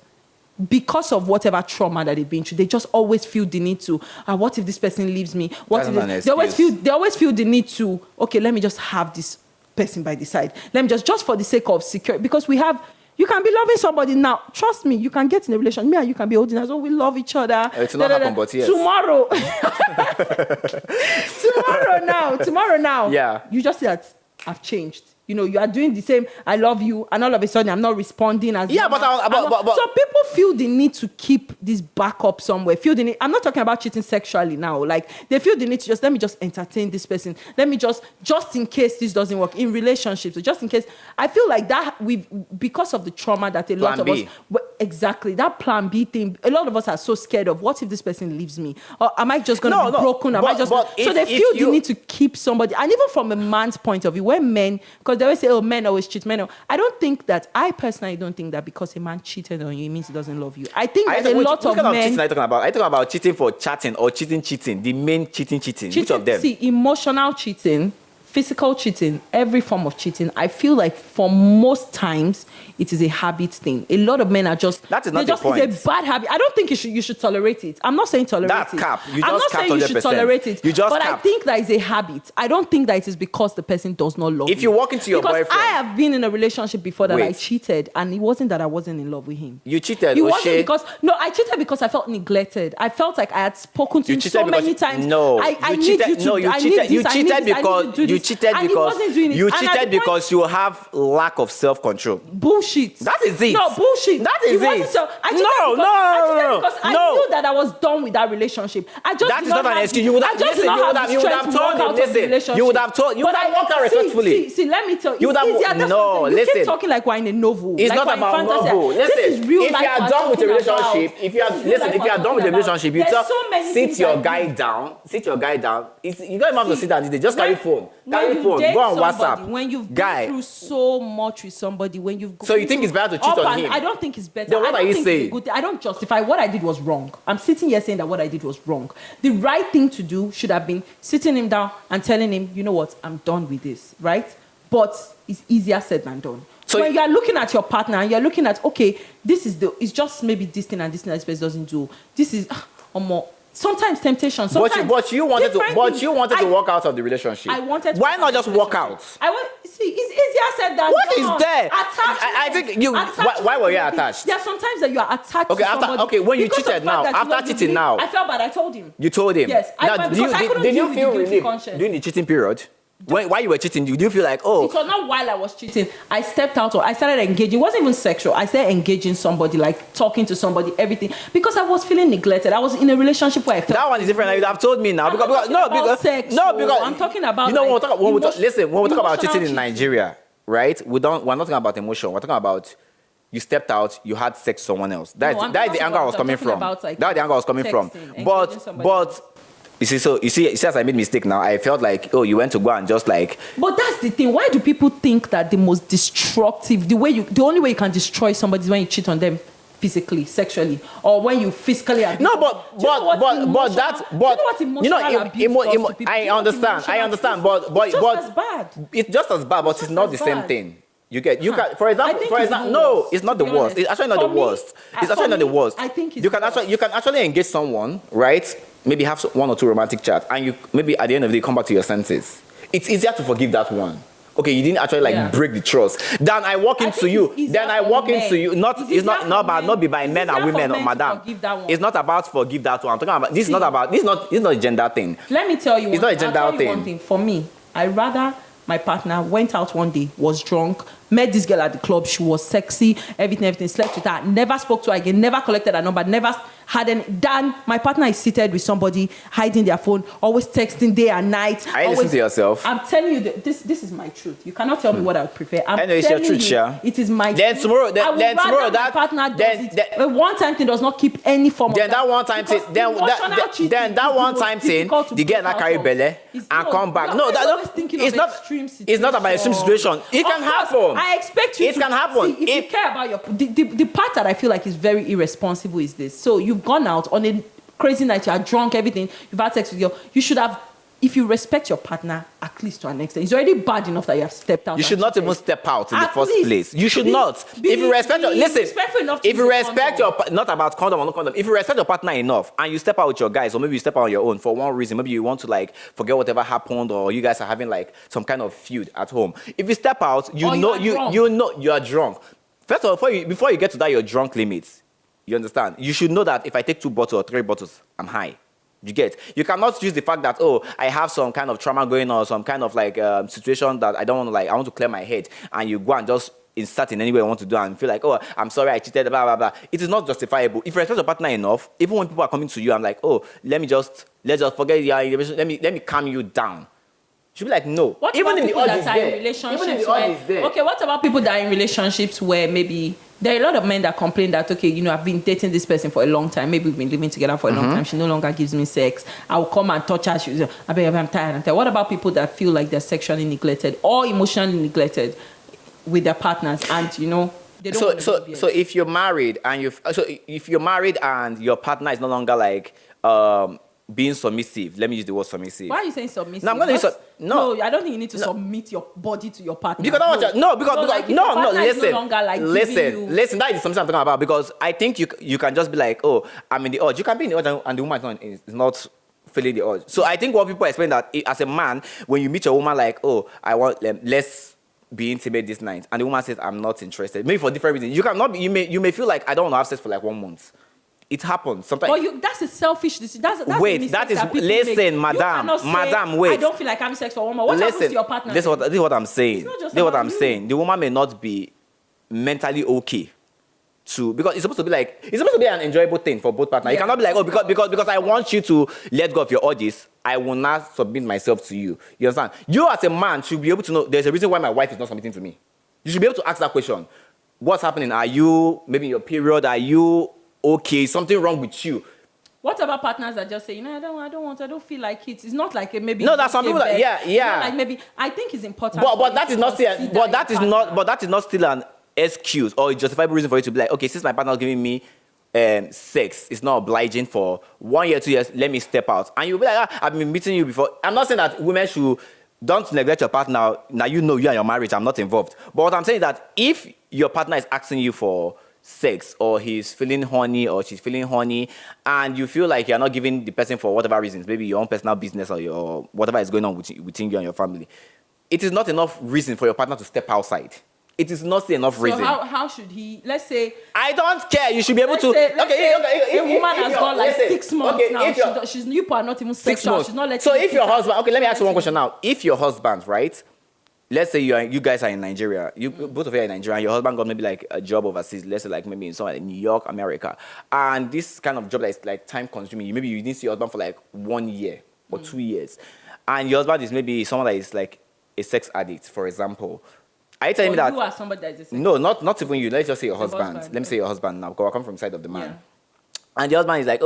because of whatever trauma that they've been through, they just always feel the need to, what if this person leaves me? They always feel the need to, okay, let me just have this person by the side. Let me just for the sake of security, because you can be loving somebody now. Trust me, you can get in a relationship. Me and you can be holding as well. We love each other. It's not happen, but yes. Tomorrow now. Yeah. You just say that I've changed. You know, you are doing the same. I love you, and all of a sudden, I'm not responding as. Yeah, but so people feel the need to keep this backup somewhere. Feel the need. I'm not talking about cheating sexually now. Like they feel the need to let me just entertain this person. Let me just in case this doesn't work in relationships. So just in case, I feel like that because of the trauma that a lot of us. Exactly, that plan B thing. A lot of us are so scared of, what if this person leaves me? Or am I just going to be broken? So they feel the need to keep somebody. And even from a man's point of view, when men, because they always say, men always cheat. I personally don't think that because a man cheated on you, it means he doesn't love you. I think that a lot of men... Cheating, I talking about cheating for chatting or cheating. The main cheating. Which of them? See, emotional cheating, physical cheating, every form of cheating, I feel like for most times it is a habit thing. A lot of men are just... That is not the point. It's a bad habit. I don't think you should tolerate it. I'm not saying tolerate That's it. cap. I'm not saying you should tolerate it. I think that is a habit. I don't think that it is because the person does not love you. If you walk into your boyfriend... Because I have been in a relationship before that I cheated, and it wasn't that I wasn't in love with him. You cheated? It wasn't because... No, I cheated because I felt neglected. I felt like I had spoken to him so many times. No. You cheated because you have lack of self-control. Bullshit. That is it. No, bullshit. That is it. I knew that I was done with that relationship. That is not an excuse. You would have walked out respectfully. See, let me tell you. You keep talking like we're in a novel. It's not about novel. Listen, if you are done with a relationship, if you are done with a relationship, you just sit your guy down. You don't even have to sit down. Just carry phone. Go on WhatsApp. When you've been through so much with somebody, so you think it's better to cheat on him? I don't think it's better. Then what are you saying? I don't justify what I did was wrong. I'm sitting here saying that what I did was wrong. The right thing to do should have been sitting him down and telling him, you know what, I'm done with this, right? But it's easier said than done. So when you are looking at your partner and you're looking at, okay, it's just maybe this thing and this person doesn't do. This is more. Sometimes temptation. But you wanted to walk out of the relationship. I wanted. Why not just walk out? It's easier said than what done. Is there? Attachment. I think you. Why were you attached? There are sometimes that you are attached. Okay, to somebody. Okay. When you cheated now, after cheating now, I felt bad. I told him. You told him. Yes. Did you feel relief during the cheating period? While you were cheating, you do feel like, oh. It was not while I was cheating. I stepped out, or I started engaging. It wasn't even sexual. I started engaging somebody, like talking to somebody, everything. Because I was feeling neglected. I was in a relationship where I felt... That one is different. You'd have told me now. Because I'm talking about... You know, when we talk about cheating in Nigeria, right? We're not talking about emotion. We're talking about... You stepped out, you had sex with someone else. That is the angle I was coming from. That's the angle I was coming from. But... You see, as I made a mistake now, I felt like, you went to go and just like... But that's the thing. Why do people think that the most destructive, the only way you can destroy somebody is when you cheat on them physically, sexually, or when you physically abuse? No, I understand, but it's just as bad, but it's not the same thing. You can, for example, no, it's not the worst. It's actually not the worst. It's actually not the worst. I think you can actually engage someone, right? Maybe have one or two romantic chats, and you maybe at the end of the day come back to your senses. It's easier to forgive that one. Okay, you didn't actually break the trust. Then I walk into you. Then I walk into you. It's not be by men and women, madam. It's not about forgive that one. I'm talking about this. Is not a gender thing. Let me tell you. It's not a gender thing. One thing. For me, I rather my partner went out one day, was drunk, met this girl at the club. She was sexy, everything, slept with her, never spoke to her again, never collected her number, never had any. Dan, my partner is seated with somebody, hiding their phone, always texting day and night. I listen to yourself. I'm telling you, this is my truth. You cannot tell me what I would prefer. Anyway, it's your truth, yeah. It is my then truth. Tomorrow, then tomorrow, my partner does it. A one-time thing does not keep any form then of that one time thing, then that one time thing, the girl that carry belly and come back. No, it's not about extreme situation. It can happen. I expect you. It can happen. See, if you care about the part that I feel like is very irresponsible is this. So you've gone out on a crazy night, you are drunk, everything, you've had sex with you should have, if you respect your partner, at least to an extent. It's already bad enough that you have stepped out. You should not even step out in the first place. You should not. If you respect your not about condom or no condom, if you respect your partner enough and you step out with your guys, or maybe you step out on your own for one reason, maybe you want to like forget whatever happened, or you guys are having like some kind of feud at home. If you step out, you know you are drunk. First of all, before you get to that your drunk limits, you understand? You should know that if I take 2 bottles or 3 bottles, I'm high. You get? You cannot use the fact that, I have some kind of trauma going on, some kind of like situation that I don't want to like, I want to clear my head, and you go and just insert in any way I want to do and feel like, I'm sorry, I cheated, blah, blah, blah. It is not justifiable. If you respect your partner enough, even when people are coming to you, I'm like, let's just forget your relationship, let me calm you down. You should be like, no. What even about in the people that is are there. in relationships Even if the where, is there. okay, what about people that are in relationships where maybe there are a lot of men that complain that, okay, I've been dating this person for a long time. Maybe we've been living together for a long time. She no longer gives me sex. I will come and touch her. She's, I'm tired. What about people that feel like they're sexually neglected or emotionally neglected with their partners, and they don't so if you're married and your partner is no longer like being submissive, let me use the word submissive. Why are you saying submissive? No, I'm going to no, I don't think you need to submit your body to your partner. Because listen. That is something I'm talking about, because I think you can just be like, I'm in the urge. You can be in the urge and the woman is not feeling the urge. So I think what people explain that as a man, when you meet a woman like, I want let's be intimate this night, and the woman says, I'm not interested, maybe for different reasons. You may feel like, I don't want to have sex for like 1 month. It happens sometimes. But that's a selfish decision. Wait, listen, madam, wait. I don't feel like having sex for 1 month. What happens to your partner? This is what I'm saying. Saying. The woman may not be mentally okay because it's supposed to be an enjoyable thing for both partners. Yeah. You cannot be like, because I want you to let go of your urges, I will not submit myself to you. You understand? You as a man should be able to know there's a reason why my wife is not submitting to me. You should be able to ask that question. What's happening? Are you maybe in your period? Are you okay? Something wrong with you? What about partners that just say, I don't feel like it. It's not like maybe. No, that's some people that, yeah. It's not like maybe, I think it's important. But that is not still an excuse or a justifiable reason for you to be like, okay, since my partner is giving me sex, it's not obliging for 1 year, 2 years, let me step out. And you'll be like, I've been meeting you before. I'm not saying that women don't neglect your partner. Now you and your marriage, I'm not involved. But what I'm saying is that if your partner is asking you for sex, or he's feeling horny or she's feeling horny, and you feel like you're not giving the person for whatever reasons, maybe your own personal business or your whatever is going on within you and your family, it is not enough reason for your partner to step outside. It is not enough reason. So how should he? Let's say I don't care. You should be able to. A woman has gone like 6 months now. You are not even 6 months. She's not letting. So if your husband, okay, let me ask you one question now. If your husband, right? Let's say you guys are in Nigeria. Both of you are in Nigeria. And your husband got maybe like a job overseas. Let's say like maybe in somewhere like New York, America. And this kind of job that is like time consuming. Maybe you didn't see your husband for like 1 year or 2 years, and your husband is maybe someone that is like a sex addict, for example. Are you telling me that you are somebody that is a sex no, not even you. Let's just say your husband. Let me say your husband now, because I come from the side of the man. Yeah. And the husband is like,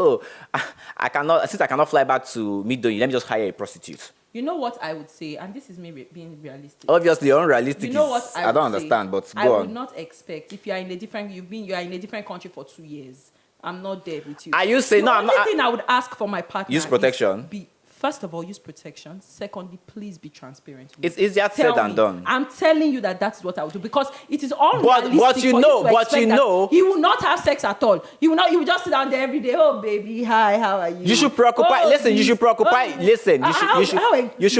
I cannot fly back to Midori, let me just hire a prostitute. You know what I would say, and this is me being realistic. Obviously, unrealistic. You know what I don't understand, but go on. I would not expect if you are in a different country for 2 years. I'm not there with you. Are you saying no? I'm not. The only thing I would ask for my partner use protection. First of all, use protection. Secondly, please be transparent. It's easier said than done. I'm telling you that is what I would do, because it is unrealistic. But you know, he will not have sex at all. He will just sit down there every day. Oh baby, hi, how are you? You should preoccupy. You should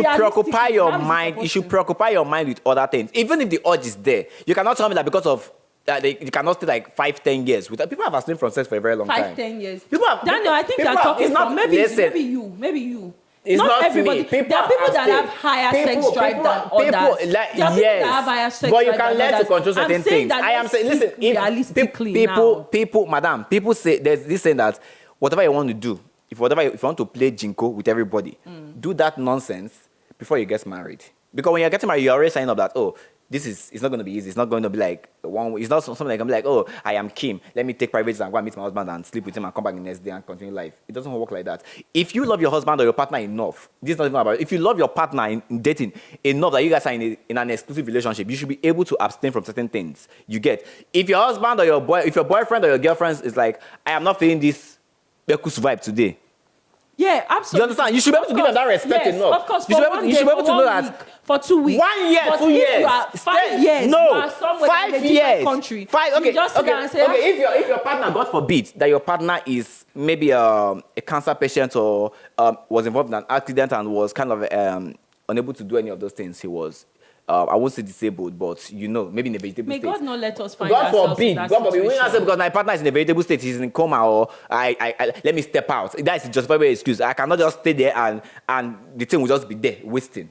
preoccupy your mind. You should preoccupy your mind with other things. Even if the urge is there, you cannot tell me that because of that you cannot stay like 5-10 years. People have abstained from sex for a very long time. 5-10 years. Daniel, I think you're talking from maybe you. It's not everybody. me. There are people that have higher sex drive than others. There are people that have higher sex but you drive can than learn to others. control certain things. I am saying, listen, people say there's this saying that whatever you want to do, if you want to play jinko with everybody, do that nonsense before you get married. Because when you're getting married, you're already signing up that, it's not going to be easy. It's not going to be like one way. It's not something like I'm like, I am Kim. Let me take private and go and meet my husband and sleep with him and come back the next day and continue life. It doesn't work like that. If you love your husband or your partner enough, this is not even about it. If you love your partner in dating enough that you guys are in an exclusive relationship, you should be able to abstain from certain things. You get. If your husband or if your boyfriend or your girlfriend is like, I am not feeling this Bekus vibe today. Yeah, absolutely. You understand? You should be able to give them that respect enough. Of course, you should be able to know that. For 2 weeks. 1 year, but 2 years. You are 5 years. No, you are somewhere 5 in a years. different country. Okay. Say, If your partner, God forbid, that your partner is maybe a cancer patient or was involved in an accident and was kind of unable to do any of those things, he was. I won't say disabled, but maybe in a vegetable state. May God not let us find God ourselves forbid. in that God forbid. situation. We not say because my partner is in a vegetable state, he's in coma, or I let me step out. That is justifiable excuse. I cannot just stay there and the thing will just be there wasting.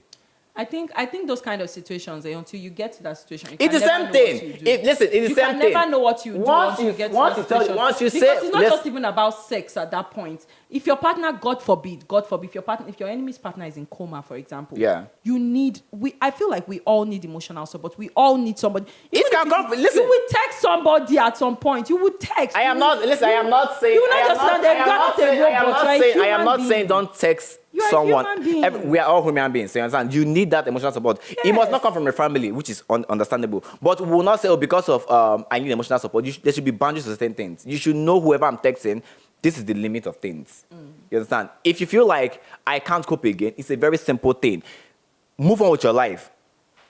I think those kind of situations, until you get to that situation, it's the same thing. It's the same thing. You can never know what you do once you get to that situation. Once you say, because it's not just even about sex at that point. If your partner, God forbid, if your enemy's partner is in coma, for example, I feel like we all need emotional support. We all need somebody. It can come. Listen, you will text somebody at some point. You would text. I am not saying. You will not just stand there. You are not a robot. I am not saying don't text someone. We are all human beings. You understand? You need that emotional support. Yes. It must not come from your family, which is understandable. But we will not say, because of I need emotional support. There should be boundaries to certain things. You should know whoever I'm texting, this is the limit of things. You understand? If you feel like I can't cope again, it's a very simple thing. Move on with your life.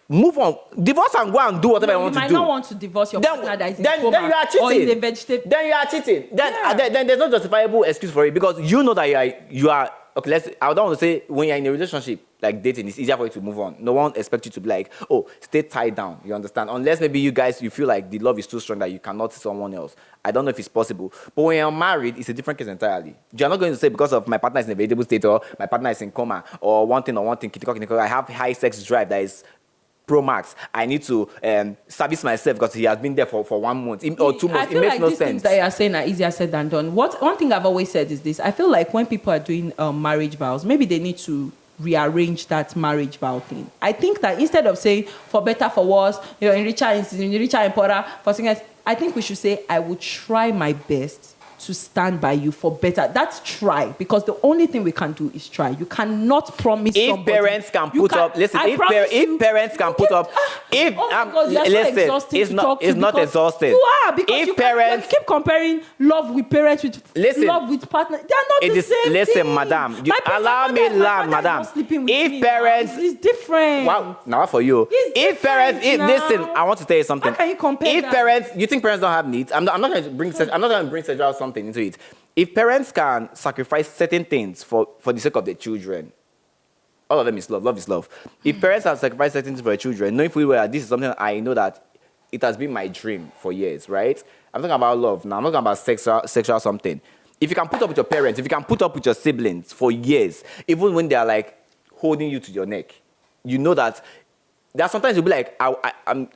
Move on. Divorce and go and do whatever you want to do. You might not want to divorce your partner that is in coma. Then you are cheating. Or in a vegetable. Then you are cheating. Then there's no justifiable excuse for it, because you know that you are okay, I don't want to say when you're in a relationship, like dating, it's easier for you to move on. No one expects you to be like, stay tied down. You understand? Unless maybe you feel like the love is too strong that you cannot see someone else. I don't know if it's possible. But when you're married, it's a different case entirely. You're not going to say because of my partner is in a vegetable state or my partner is in coma or one thing, I have high sex drive that is Pro Max. I need to service myself because he has been there for 1 month or 2 months. It makes no sense. These things that you are saying are easier said than done. One thing I've always said is this. I feel like when people are doing marriage vows, maybe they need to rearrange that marriage vow thing. I think that instead of saying for better, for worse, in richer and poorer, for singers, I think we should say I will try my best to stand by you for better. That's try, because the only thing we can do is try. You cannot promise somebody. If parents can put up, listen. If parents can put up, it's not exhausted. You are, because if parents keep comparing love with parents with love with partner. They are not the same. Listen, madam, allow me land, madam. If parents, it's different. Wow, now for you. If parents, listen, I want to tell you something. How can you compare if that? Parents, you think parents don't have needs? I'm not going to bring sexual something into it. If parents can sacrifice certain things for the sake of their children, all of them is love. Love is love. If parents have sacrificed certain things for their children, knowing fully well that this is something I know that it has been my dream for years, right? I'm talking about love now. I'm not talking about sexual something. If you can put up with your parents, if you can put up with your siblings for years, even when they are like holding you to your neck, you know that. There are sometimes you'll be like,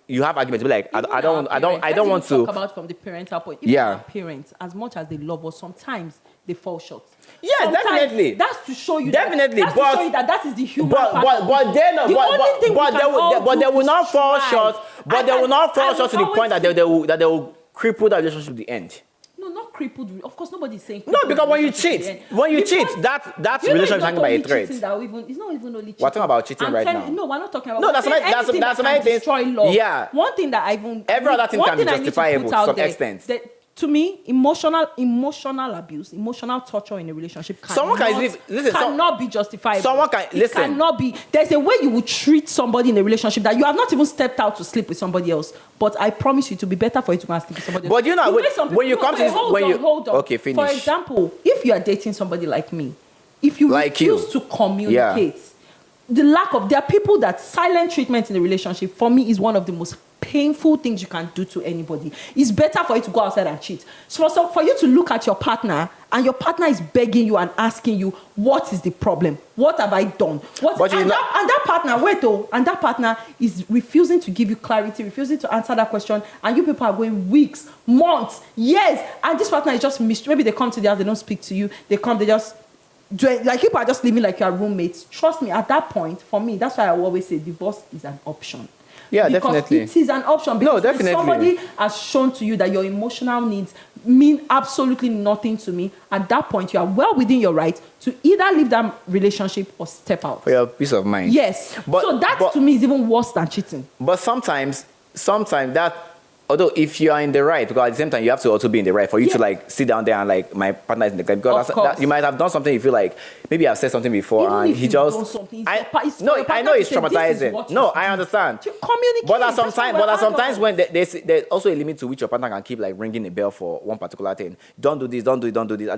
you have arguments. You'll be like, I don't want to talk about from the parental point. Even our parents, as much as they love us, sometimes they fall short. Yes, sometimes, definitely. That's to show you. Definitely, that is the human part. But they will not fall short. But they will not fall short to the point that they will cripple that relationship to the end. No, not crippled. Of course, nobody's saying. No, because when you cheat, that relationship is hanging by a thread. It's not even only cheating. We're talking about cheating right now. No, we're not talking about. No, that's my thing. Destroy love. Yeah. One thing that every other thing can be justifiable to some extent. To me, emotional abuse, emotional torture in a relationship cannot be justifiable. It cannot be. There's a way you would treat somebody in a relationship that you have not even stepped out to sleep with somebody else. But I promise you, to be better for you to go and sleep with somebody else. But you know, when you come to this, hold on. Okay, finish. For example, if you are dating somebody like me, if you refuse to communicate, there are people that silent treatment in a relationship for me is one of the most painful things you can do to anybody. It's better for you to go outside and cheat. So for you to look at your partner and your partner is begging you and asking you, what is the problem? What have I done? That partner is refusing to give you clarity, refusing to answer that question, and you people are going weeks, months, years, and this partner is just maybe they come to the house, they don't speak to you, they just like people are just living like your roommates. Trust me, at that point, for me, that's why I always say divorce is an option. Yeah, because definitely. it is an option. Because no, definitely. if somebody has shown to you that your emotional needs mean absolutely nothing to me, at that point, you are well within your right to either leave that relationship or step out. For your peace of mind. Yes. So that to me is even worse than cheating. But sometimes that, although if you are in the right, because at the same time you have to also be in the right for you to like sit down there and like my partner is in the right, because that, you might have done something, you feel like maybe I've said something before even and he just I know it's traumatizing. No, I understand. Communicate. But at sometimes when there's also a limit to which your partner can keep like ringing a bell for one particular thing. Don't do this. At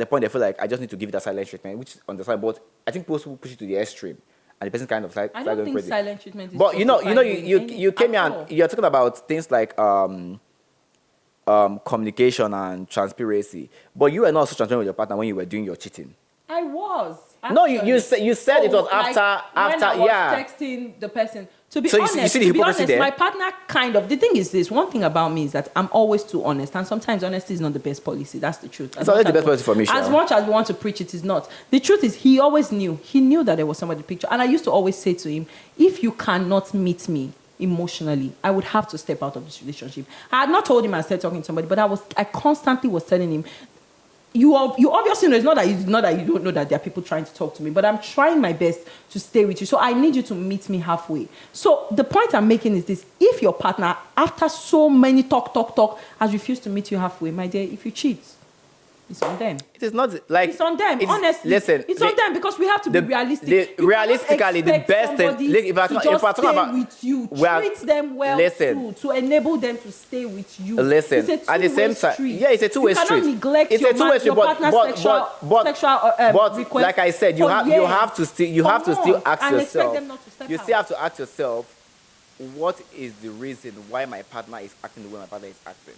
the point they feel like I just need to give it a silent treatment, which on the side, but I think people push it to the extreme. And the person kind of like I don't think silent treatment is. But you came here and you're talking about things like communication and transparency. But you were not also transparent with your partner when you were doing your cheating. I was. Actually. No, you said it was after when I was texting the person. To be honest, you see the hypocrisy there? My partner the thing is this. One thing about me is that I'm always too honest, and sometimes honesty is not the best policy. That's the truth. It's always the best policy for me. As much as we want to preach, it is not. The truth is, he always knew. He knew that there was somebody in the picture, and I used to always say to him, if you cannot meet me emotionally, I would have to step out of this relationship. I had not told him I started talking to somebody, but I constantly was telling him, you obviously know, it's not that you don't know that there are people trying to talk to me, but I'm trying my best to stay with you. So I need you to meet me halfway. So the point I'm making is this: if your partner, after so many talk, has refused to meet you halfway, my dear, if you cheat, it's on them. It is not like it's on them. Honestly, listen, it's on them because we have to be realistic. Realistically, the best thing. If I talk about with you, treat them well too, to enable them to stay with you. Listen, at the same time, it's a two-way street. You cannot neglect your partner's sexual request. Like I said, you have to still ask yourself. You still have to ask yourself, what is the reason why my partner is acting the way my partner is acting?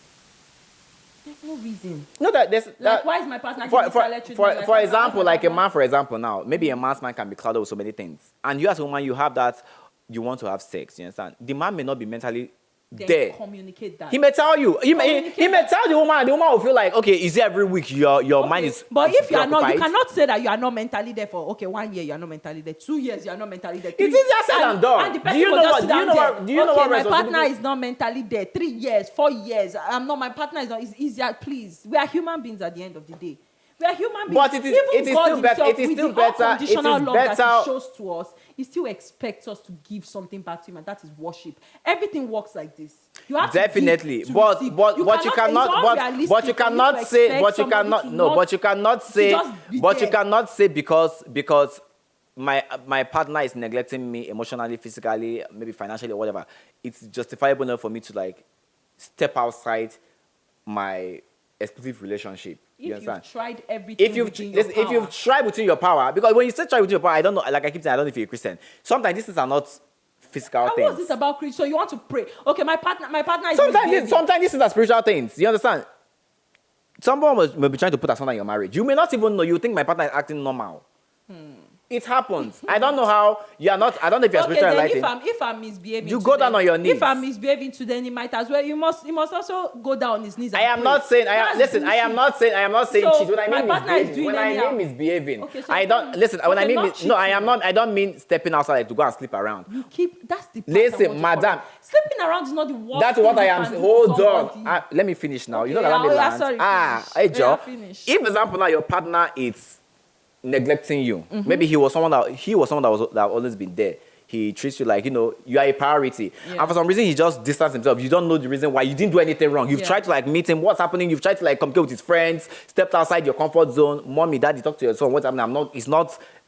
There's no reason. No, why is my partner for example, like a man, for example, now, maybe a man's mind can be clouded with so many things. And you as a woman, you have that, you want to have sex, you understand? The man may not be mentally there. Communicate that. He may tell you. He may tell the woman, and the woman will feel like, okay, is it every week your mind is. But if you are not, you cannot say that you are not mentally there for 1 year, you are not mentally there. 2 years, you are not mentally there. It's easier said than done. And the person do you know what my partner is not mentally there. 3 years, 4 years. I'm not. My partner is not. It's easier. Please, we are human beings at the end of the day. We are human beings. But it is still better. It is still better. Unconditional love that he shows to us. He still expects us to give something back to him, and that is worship. Everything works like this. You have definitely, to give, but you cannot say because my partner is neglecting me emotionally, physically, maybe financially or whatever. It's justifiable enough for me to like step outside my exclusive relationship. You understand? You've tried everything if you've tried within your power, because when you say try within your power, I don't know, like I keep saying, I don't know if you're a Christian. Sometimes these things are not physical things. What is this about Christian? So you want to pray? Okay, my partner is sometimes these things are spiritual things. You understand? Someone may be trying to put us under your marriage. You may not even know. You think my partner is acting normal. It happens. I don't know how you are not. I don't know if you're spiritual enlightened. If I'm misbehaving, you go down on your knees. If I'm misbehaving to them, he might as well. You must also go down on his knees. I am not saying. I am not saying cheat. When I mean misbehaving, I don't listen. When I mean no, I am not. I don't mean stepping outside to go and sleep around. That's the. Listen, madam. Sleeping around is not the worst. That's what I am. Hold on. Let me finish now. You know that I'm the hey Joe. If, for example, now your partner is neglecting you. Maybe he was someone that always been there. He treats you like, you are a priority. Yeah. And for some reason, he just distanced himself. You don't know the reason why. You didn't do anything wrong. You've tried to like meet him. What's happening? You've tried to like communicate with his friends, stepped outside your comfort zone. Mommy, daddy, talk to your son. What's happening?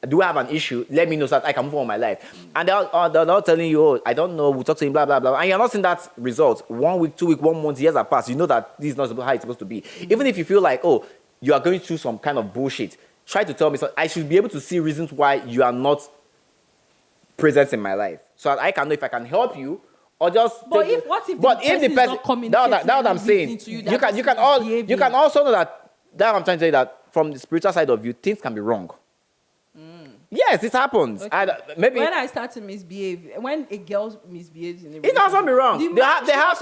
Do I have an issue? Let me know so that I can move on with my life. And they're not telling you, I don't know, we'll talk to him, blah, blah, blah. And you're not seeing that result. 1 week, 2 weeks, 1 month, years have passed. You know that this is not how it's supposed to be. Even if you feel like, you are going through some kind of bullshit, try to tell me, so I should be able to see reasons why you are not present in my life. So that I can know if I can help you or just. But if the person is not communicating, that's what I'm saying. You can also know that I'm trying to say that from the spiritual side of you, things can be wrong. Yes, it happens. Okay. Maybe when I start to misbehave, when a girl misbehaves in a it also be wrong. They have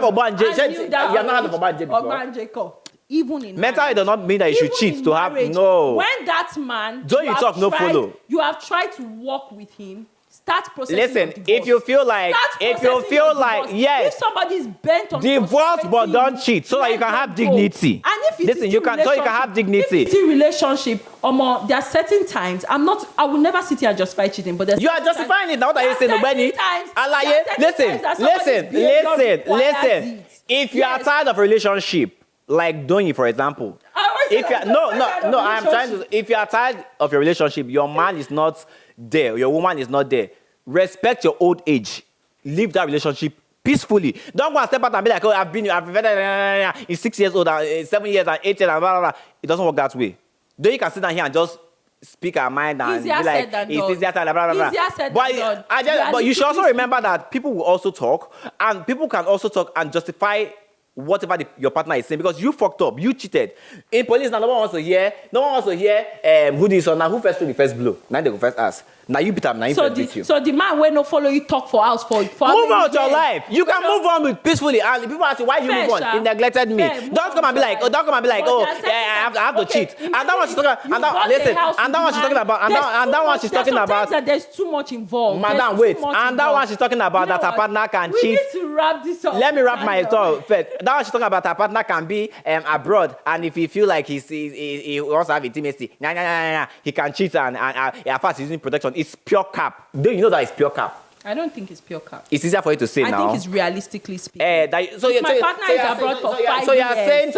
Obanje. You are not having Obanje before. Obanje. Even in mental marriage, does not mean that you should cheat to have no. When that man, don't you talk no follow. You have tried to walk with him. Start processing. Listen, if you feel like yes, if somebody is bent on divorce but don't cheat, so that you can have dignity. And if it's you can have dignity. If it's a relationship, there are certain times I will never sit here and justify cheating, but you are justifying it now that you're saying Benny. Listen. If you are tired of a relationship, like Donny, for example. If you are tired of your relationship, your man is not there, your woman is not there. Respect your old age. Leave that relationship peacefully. Don't go and step out and be like, oh, I've been in 6 years old, 7 years, and 8 years, and blah, blah, blah. It doesn't work that way. Then you can sit down here and just speak our mind and easier be like, it's easier said than blah, blah, blah. But you should also remember that people will also talk, and people can also talk and justify whatever your partner is saying, because you fucked up, you cheated. In police, now no one wants to hear who this or now who first threw the first blow. Now they go first ask. Now you beat up, now you first beat you. So the man will not follow you talk for house for move on with your life. You can move on with peacefully. And people ask you why you move on. He neglected me. Don't come and be like, I have to cheat. And that one she's talking about. Listen, and that one she's talking about. And that one she's talking about. That there's too much involved. Madam, wait. And that one she's talking about that her partner can cheat. We need to wrap this up. Let me wrap my thought first. That one she's talking about her partner can be abroad, and if he feel like he wants to have intimacy, he can cheat and at first he's using protection. It's pure cap. Do you know that it's pure cap? I don't think it's pure cap. It's easier for you to say now. I think it's realistically speaking. My partner is abroad for 5 years. So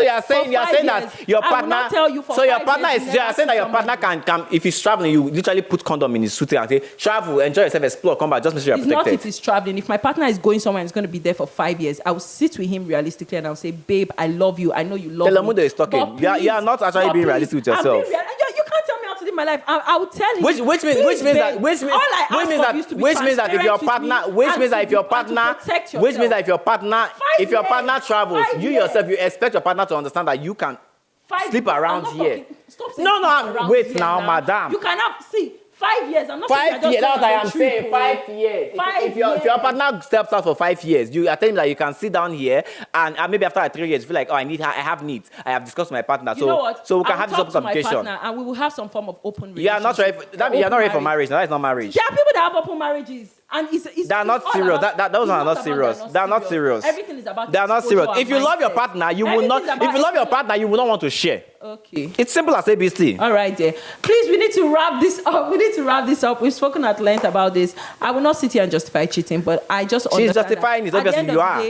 you're saying that your partner. I will not tell you for so your 5 partner years is. You're saying that your partner can if he's traveling, you literally put condom in his suit and say, travel, enjoy yourself, explore, come back, just make sure you're protected. It's not if he's traveling. If my partner is going somewhere and is going to be there for 5 years, I will sit with him realistically and I'll say, babe, I love you. I know you love me. Telemundo is talking. You are not actually being realistic with yourself. You can't tell me how to live my life. I will tell him. Which means that if your partner travels, you yourself, you expect your partner to understand that you can sleep around here. Wait now, madam. You cannot see 5 years. I'm not 5 years. That's what I am saying. 5 years. If your partner steps out for 5 years, you are telling me that you can sit down here and maybe after 3 years, you feel like, I have needs. I have discussed with my partner. You know what? So we can have this open communication. And we will have some form of open relationship. You are not ready for marriage. That is not marriage. There are people that have open marriages. And they are not serious. Those are not serious. They are not serious. Everything is about. They are not serious. If you love your partner, you will not. If you love your partner, you will not want to share. Okay. It's simple as ABC. All right, there. Please, we need to wrap this up. We've spoken at length about this. I will not sit here and justify cheating, but I just. She's justifying it. Obviously,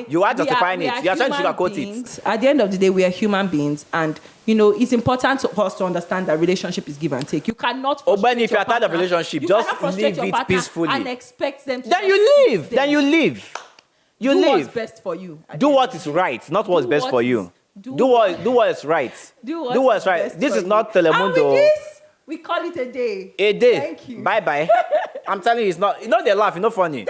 you are justifying it. You are trying to sugarcoat it. At the end of the day, we are human beings, and it's important for us to understand that relationship is give and take. You cannot. But if you are tired of relationship, just leave it peacefully and expect them to. Then you leave. You do leave. What's best for you. Do what is right, not what's best for you. Do what is right. Do what's right. This is not Telemundo. And with this, we call it a day. A day. Thank you. Bye. I'm telling you, it's not. They laugh. It's not funny.